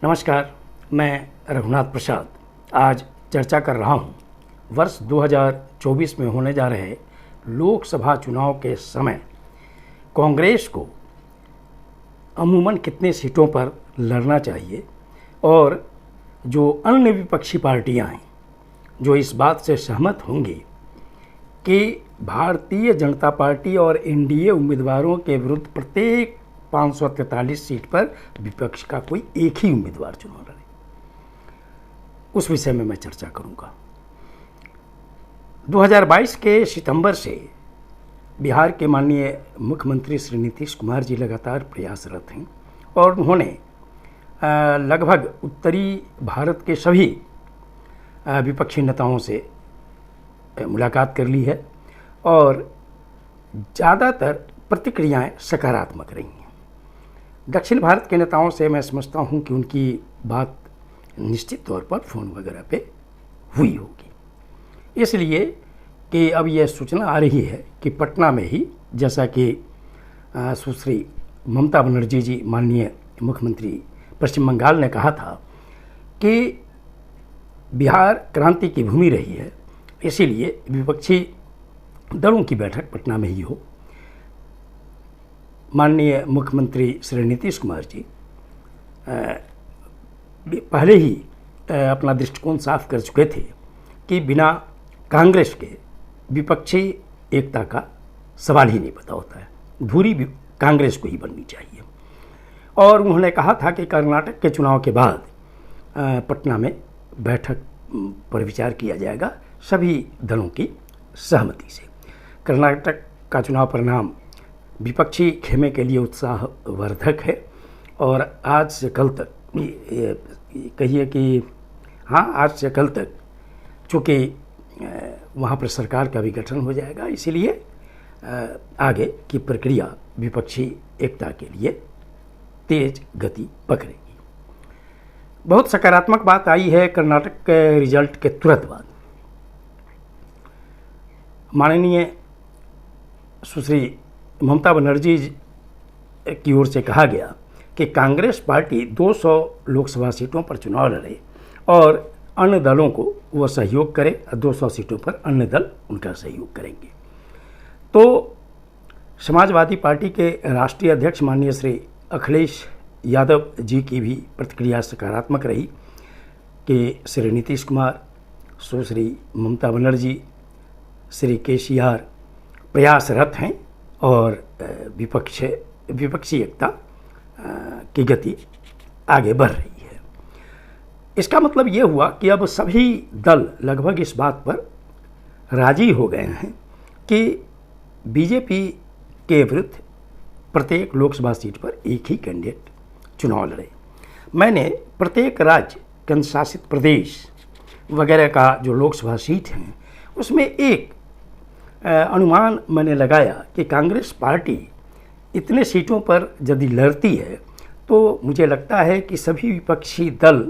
नमस्कार, मैं रघुनाथ प्रसाद आज चर्चा कर रहा हूँ वर्ष 2024 में होने जा रहे लोकसभा चुनाव के समय कांग्रेस को अमूमन कितने सीटों पर लड़ना चाहिए और जो अन्य विपक्षी पार्टियां हैं जो इस बात से सहमत होंगी कि भारतीय जनता पार्टी और एनडीए उम्मीदवारों के विरुद्ध प्रत्येक 543 सीट पर विपक्ष का कोई एक ही उम्मीदवार चुनाव लड़े, उस विषय में मैं चर्चा करूंगा। 2022 के सितंबर से बिहार के माननीय मुख्यमंत्री श्री नीतीश कुमार जी लगातार प्रयासरत हैं और उन्होंने लगभग उत्तरी भारत के सभी विपक्षी नेताओं से मुलाकात कर ली है और ज़्यादातर प्रतिक्रियाएं सकारात्मक रही हैं। दक्षिण भारत के नेताओं से मैं समझता हूं कि उनकी बात निश्चित तौर पर फ़ोन वगैरह पे हुई होगी, इसलिए कि अब यह सूचना आ रही है कि पटना में ही, जैसा कि सुश्री ममता बनर्जी जी माननीय मुख्यमंत्री पश्चिम बंगाल ने कहा था कि बिहार क्रांति की भूमि रही है, इसीलिए विपक्षी दलों की बैठक पटना में ही हो। माननीय मुख्यमंत्री श्री नीतीश कुमार जी पहले ही अपना दृष्टिकोण साफ कर चुके थे कि बिना कांग्रेस के विपक्षी एकता का सवाल ही नहीं पैदा होता है, धुरी कांग्रेस को ही बननी चाहिए। और उन्होंने कहा था कि कर्नाटक के चुनाव के बाद पटना में बैठक पर विचार किया जाएगा सभी दलों की सहमति से। कर्नाटक का चुनाव परिणाम विपक्षी खेमे के लिए उत्साहवर्धक है और आज से कल तक कहिए कि आज से कल तक चूँकि वहाँ पर सरकार का भी गठन हो जाएगा, इसीलिए आगे की प्रक्रिया विपक्षी एकता के लिए तेज गति पकड़ेगी। बहुत सकारात्मक बात आई है कर्नाटक के रिजल्ट के तुरंत बाद। माननीय सुश्री ममता बनर्जी की ओर से कहा गया कि कांग्रेस पार्टी 200 लोकसभा सीटों पर चुनाव लड़े और अन्य दलों को वह सहयोग करे, 200 सीटों पर अन्य दल उनका सहयोग करेंगे। तो समाजवादी पार्टी के राष्ट्रीय अध्यक्ष माननीय श्री अखिलेश यादव जी की भी प्रतिक्रिया सकारात्मक रही कि श्री नीतीश कुमार, सुश्री ममता बनर्जी, श्री केसीआर प्रयासरत हैं और विपक्षी एकता की गति आगे बढ़ रही है। इसका मतलब ये हुआ कि अब सभी दल लगभग इस बात पर राजी हो गए हैं कि बीजेपी के विरुद्ध प्रत्येक लोकसभा सीट पर एक ही कैंडिडेट चुनाव लड़े। मैंने प्रत्येक राज्य, केंद्र शासित प्रदेश वगैरह का जो लोकसभा सीट हैं उसमें एक अनुमान मैंने लगाया कि कांग्रेस पार्टी इतने सीटों पर यदि लड़ती है तो मुझे लगता है कि सभी विपक्षी दल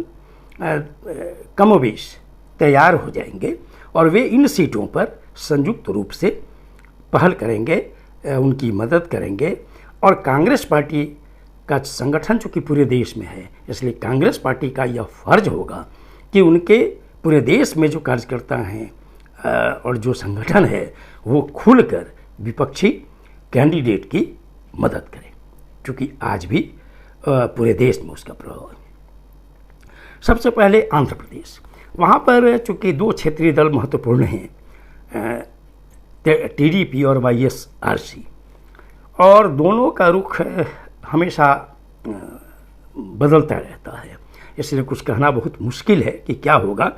कमोबेश तैयार हो जाएंगे और वे इन सीटों पर संयुक्त रूप से पहल करेंगे, उनकी मदद करेंगे। और कांग्रेस पार्टी का संगठन चूँकि पूरे देश में है, इसलिए कांग्रेस पार्टी का यह फर्ज होगा कि उनके पूरे देश में जो कार्यकर्ता हैं और जो संगठन है वो खुलकर विपक्षी कैंडिडेट की मदद करें, क्योंकि आज भी पूरे देश में उसका प्रभाव है। सबसे पहले आंध्र प्रदेश, वहाँ पर चूँकि दो क्षेत्रीय दल महत्वपूर्ण हैं, टीडीपी और वाईएसआरसी, और दोनों का रुख हमेशा बदलता रहता है, इसलिए कुछ कहना बहुत मुश्किल है कि क्या होगा।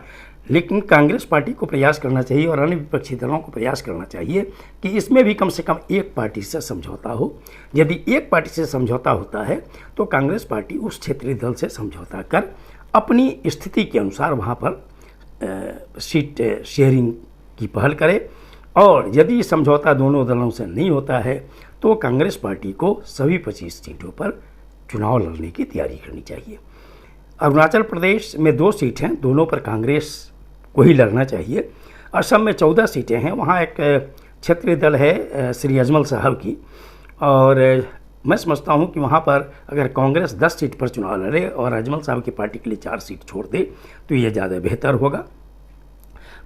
लेकिन कांग्रेस पार्टी को प्रयास करना चाहिए और अन्य विपक्षी दलों को प्रयास करना चाहिए कि इसमें भी कम से कम एक पार्टी से समझौता हो। यदि एक पार्टी से समझौता होता है तो कांग्रेस पार्टी उस क्षेत्रीय दल से समझौता कर अपनी स्थिति के अनुसार वहाँ पर सीट शेयरिंग की पहल करे, और यदि समझौता दोनों दलों से नहीं होता है तो कांग्रेस पार्टी को सभी 25 सीटों पर चुनाव लड़ने की तैयारी करनी चाहिए। अरुणाचल प्रदेश में 2 सीट हैं, दोनों पर कांग्रेस को ही लड़ना चाहिए। असम में 14 सीटें हैं, वहाँ एक क्षेत्रीय दल है श्री अजमल साहब की, और मैं समझता हूं कि वहां पर अगर कांग्रेस 10 सीट पर चुनाव लड़े और अजमल साहब की पार्टी के लिए 4 सीट छोड़ दे तो ये ज़्यादा बेहतर होगा।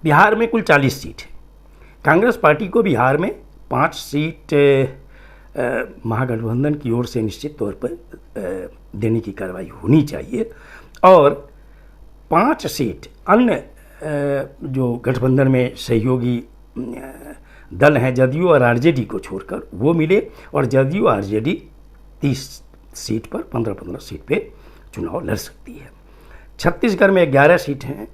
बिहार में कुल 40 सीट है। कांग्रेस पार्टी को बिहार में 5 सीट महागठबंधन की ओर से निश्चित तौर पर देने की कार्रवाई होनी चाहिए और 5 सीट अन्य जो गठबंधन में सहयोगी दल हैं जदयू और आरजेडी को छोड़कर वो मिले और जदयू आरजेडी 30 सीट पर 15-15 सीट पे चुनाव लड़ सकती है। छत्तीसगढ़ में 11 सीट हैं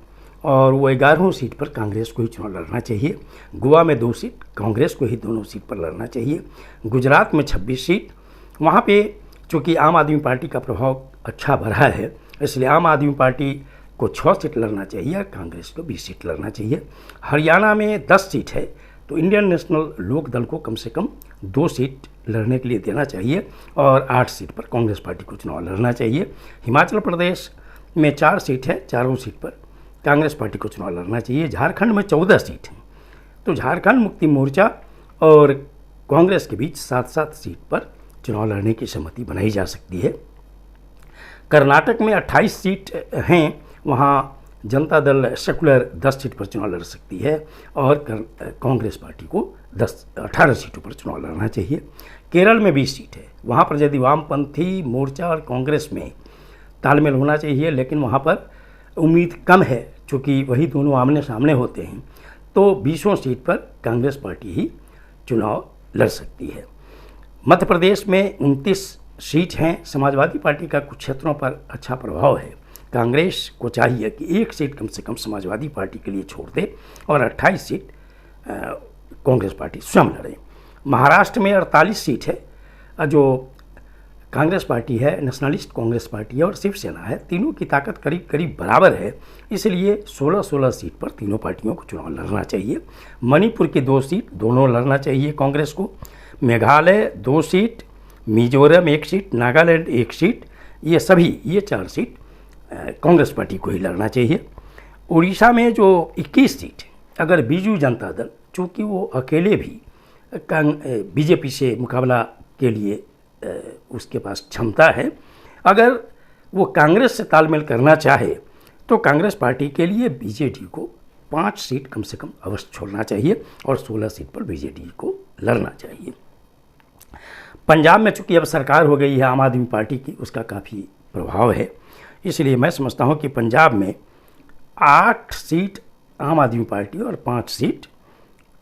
और वो 11 सीट पर कांग्रेस को ही चुनाव लड़ना चाहिए। गोवा में 2 सीट कांग्रेस को ही दोनों सीट पर लड़ना चाहिए। गुजरात में 26 सीट, वहाँ पे चूँकि आम आदमी पार्टी का प्रभाव अच्छा बढ़ा है इसलिए आम आदमी पार्टी को 6 सीट लड़ना चाहिए और कांग्रेस को 20 सीट लड़ना चाहिए। हरियाणा में 10 सीट है तो इंडियन नेशनल लोक दल को कम से कम 2 सीट लड़ने के लिए देना चाहिए और 8 सीट पर कांग्रेस पार्टी को चुनाव लड़ना चाहिए। हिमाचल प्रदेश में 4 सीट है, चारों सीट पर कांग्रेस पार्टी को चुनाव लड़ना चाहिए। झारखंड में 14 सीट हैं तो झारखंड मुक्ति मोर्चा और कांग्रेस के बीच 7-7 सीट पर चुनाव लड़ने की सहमति बनाई जा सकती है। कर्नाटक में 28 सीट हैं, वहाँ जनता दल सेकुलर 10 सीट पर चुनाव लड़ सकती है और कांग्रेस पार्टी को 18 सीटों पर चुनाव लड़ना चाहिए। केरल में 20 सीट है, वहाँ पर यदि वामपंथी मोर्चा और कांग्रेस में तालमेल होना चाहिए लेकिन वहाँ पर उम्मीद कम है चूँकि वही दोनों आमने सामने होते हैं तो 20 सीट पर कांग्रेस पार्टी ही चुनाव लड़ सकती है। मध्य प्रदेश में 29 सीट हैं, समाजवादी पार्टी का कुछ क्षेत्रों पर अच्छा प्रभाव है। कांग्रेस को चाहिए कि 1 सीट कम से कम समाजवादी पार्टी के लिए छोड़ दे और 28 सीट कांग्रेस पार्टी स्वयं लड़े। महाराष्ट्र में 48 सीट है जो कांग्रेस पार्टी है, नेशनलिस्ट कांग्रेस पार्टी है और शिवसेना है, तीनों की ताकत करीब करीब बराबर है, इसलिए 16-16 सीट पर तीनों पार्टियों को चुनाव लड़ना चाहिए। मणिपुर की 2 सीट दोनों लड़ना चाहिए कांग्रेस को। Meghalaya 2 seat, Mizoram 1 seat, Nagaland 1 seat, ये 4 सीट कांग्रेस पार्टी को ही लड़ना चाहिए। उड़ीसा में जो 21 सीट अगर बीजू जनता दल चूँकि वो अकेले भी बीजेपी से मुकाबला के लिए उसके पास क्षमता है, अगर वो कांग्रेस से तालमेल करना चाहे तो कांग्रेस पार्टी के लिए बीजेडी को 5 सीट कम से कम अवश्य छोड़ना चाहिए और 16 सीट पर बीजेडी को लड़ना चाहिए। पंजाब में चूँकि अब सरकार हो गई है आम आदमी पार्टी की, उसका काफ़ी प्रभाव है, इसलिए मैं समझता हूँ कि पंजाब में 8 सीट आम आदमी पार्टी और 5 सीट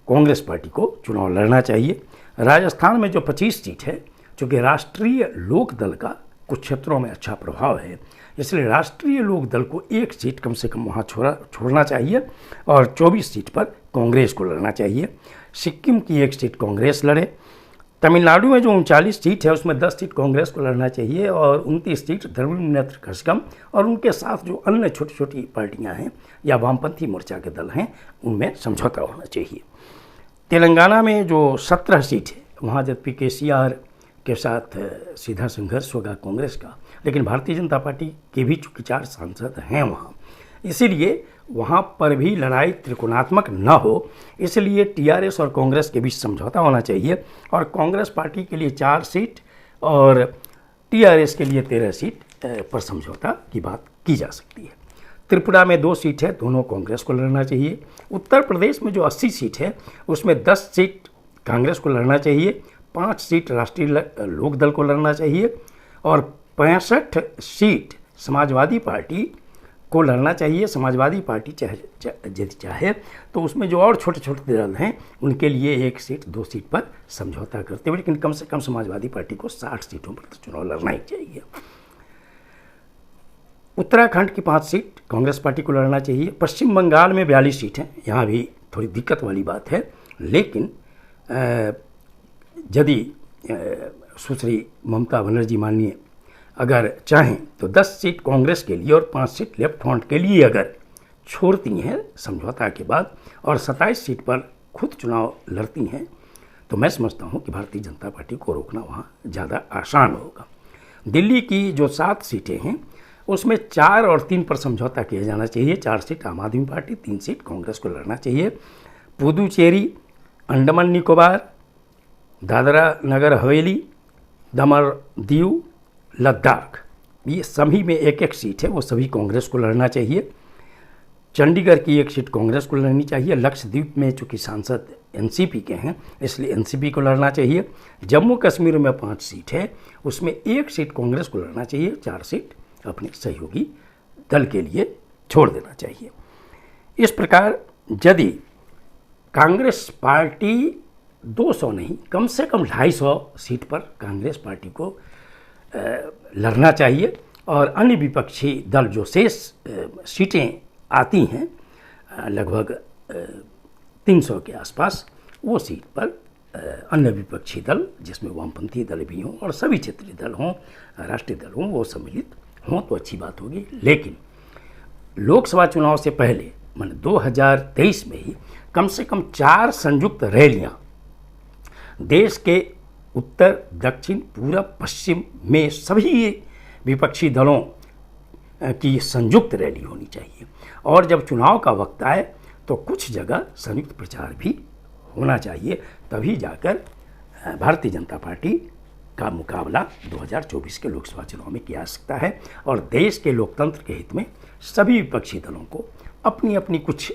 कांग्रेस पार्टी को चुनाव लड़ना चाहिए। राजस्थान में जो 25 सीट है, चूँकि राष्ट्रीय लोक दल का कुछ क्षेत्रों में अच्छा प्रभाव है, इसलिए राष्ट्रीय लोक दल को 1 सीट कम से कम वहाँ छोड़ना चाहिए और 24 सीट पर कांग्रेस को लड़ना चाहिए। सिक्किम की 1 सीट कांग्रेस लड़े। तमिलनाडु में जो 39 सीट है उसमें 10 सीट कांग्रेस को लड़ना चाहिए और 29 सीट धर्मनिरपेक्ष कशगम और उनके साथ जो अन्य छोटी छोटी पार्टियां हैं या वामपंथी मोर्चा के दल हैं उनमें समझौता होना चाहिए। तेलंगाना में जो 17 सीट है वहाँ जबकि केसीआर के साथ सीधा संघर्ष होगा कांग्रेस का, लेकिन भारतीय जनता पार्टी के भी चूँकि 4 सांसद हैं वहाँ, इसीलिए वहाँ पर भी लड़ाई त्रिकोणात्मक न हो, इसलिए टीआरएस और कांग्रेस के बीच समझौता होना चाहिए और कांग्रेस पार्टी के लिए 4 सीट और टीआरएस के लिए 13 सीट पर समझौता की बात की जा सकती है। त्रिपुरा में 2 सीट है, दोनों कांग्रेस को लड़ना चाहिए। उत्तर प्रदेश में जो 80 सीट है उसमें 10 सीट कांग्रेस को लड़ना चाहिए, 5 सीट राष्ट्रीय लोक दल को लड़ना चाहिए और 65 सीट समाजवादी पार्टी को लड़ना चाहिए। समाजवादी पार्टी यदि चाहे तो उसमें जो और छोटे छोटे दल हैं उनके लिए 1 सीट 2 सीट पर समझौता करते हुए, लेकिन कम से कम समाजवादी पार्टी को 60 सीटों पर तो चुनाव लड़ना ही चाहिए। उत्तराखंड की 5 सीट कांग्रेस पार्टी को लड़ना चाहिए। पश्चिम बंगाल में 42 सीट हैं, यहाँ भी थोड़ी दिक्कत वाली बात है, लेकिन यदि सुश्री ममता बनर्जी माननीय अगर चाहें तो 10 सीट कांग्रेस के लिए और 5 सीट लेफ्ट फ्रंट के लिए अगर छोड़ती हैं समझौता के बाद और 27 सीट पर खुद चुनाव लड़ती हैं तो मैं समझता हूं कि भारतीय जनता पार्टी को रोकना वहां ज़्यादा आसान होगा। दिल्ली की जो 7 सीटें हैं उसमें 4 और 3 पर समझौता किया जाना चाहिए। 4 सीट आम आदमी पार्टी, 3 सीट कांग्रेस को लड़ना चाहिए। पुदुचेरी, अंडमान निकोबार, दादरा नगर हवेली, दमन, दीव, लद्दाख, ये सभी में एक एक सीट है, वो सभी कांग्रेस को लड़ना चाहिए। चंडीगढ़ की एक सीट कांग्रेस को लड़नी चाहिए। लक्षद्वीप में चूँकि सांसद एनसीपी के हैं इसलिए एनसीपी को लड़ना चाहिए। जम्मू कश्मीर में 5 सीट है, उसमें 1 सीट कांग्रेस को लड़ना चाहिए, 4 सीट अपने सहयोगी दल के लिए छोड़ देना चाहिए। इस प्रकार यदि कांग्रेस पार्टी 200 नहीं, कम से कम 250 सीट पर कांग्रेस पार्टी को लड़ना चाहिए और अन्य विपक्षी दल जो शेष सीटें आती हैं लगभग 300 के आसपास, वो सीट पर अन्य विपक्षी दल जिसमें वामपंथी दल भी हों और सभी क्षेत्रीय दल हों, राष्ट्रीय दल हों, वो सम्मिलित हों तो अच्छी बात होगी। लेकिन लोकसभा चुनाव से पहले माने 2023 में ही कम से कम 4 संयुक्त रैलियां देश के उत्तर, दक्षिण, पूरब, पश्चिम में सभी विपक्षी दलों की संयुक्त रैली होनी चाहिए। और जब चुनाव का वक्त आए तो कुछ जगह संयुक्त प्रचार भी होना चाहिए, तभी जाकर भारतीय जनता पार्टी का मुकाबला 2024 के लोकसभा चुनाव में किया जा सकता है। और देश के लोकतंत्र के हित में सभी विपक्षी दलों को अपनी अपनी कुछ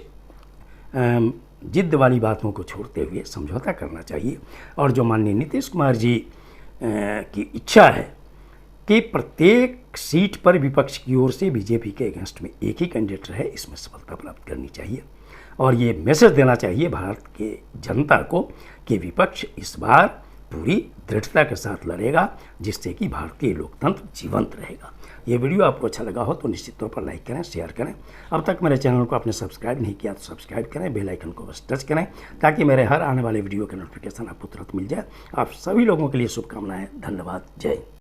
जिद्द वाली बातों को छोड़ते हुए समझौता करना चाहिए। और जो माननीय नीतीश कुमार जी की इच्छा है कि प्रत्येक सीट पर विपक्ष की ओर से बीजेपी के अगेंस्ट में एक ही कैंडिडेट रहे, इसमें सफलता प्राप्त करनी चाहिए। और ये मैसेज देना चाहिए भारत के जनता को कि विपक्ष इस बार पूरी दृढ़ता के साथ लड़ेगा, जिससे कि भारतीय लोकतंत्र जीवंत रहेगा। ये वीडियो आपको अच्छा लगा हो तो निश्चित तौर पर लाइक करें, शेयर करें। अब तक मेरे चैनल को आपने सब्सक्राइब नहीं किया तो सब्सक्राइब करें, बेल आइकन को बस टच करें ताकि मेरे हर आने वाले वीडियो का नोटिफिकेशन आपको तुरंत मिल जाए। आप सभी लोगों के लिए शुभकामनाएं। धन्यवाद। जय हिंद।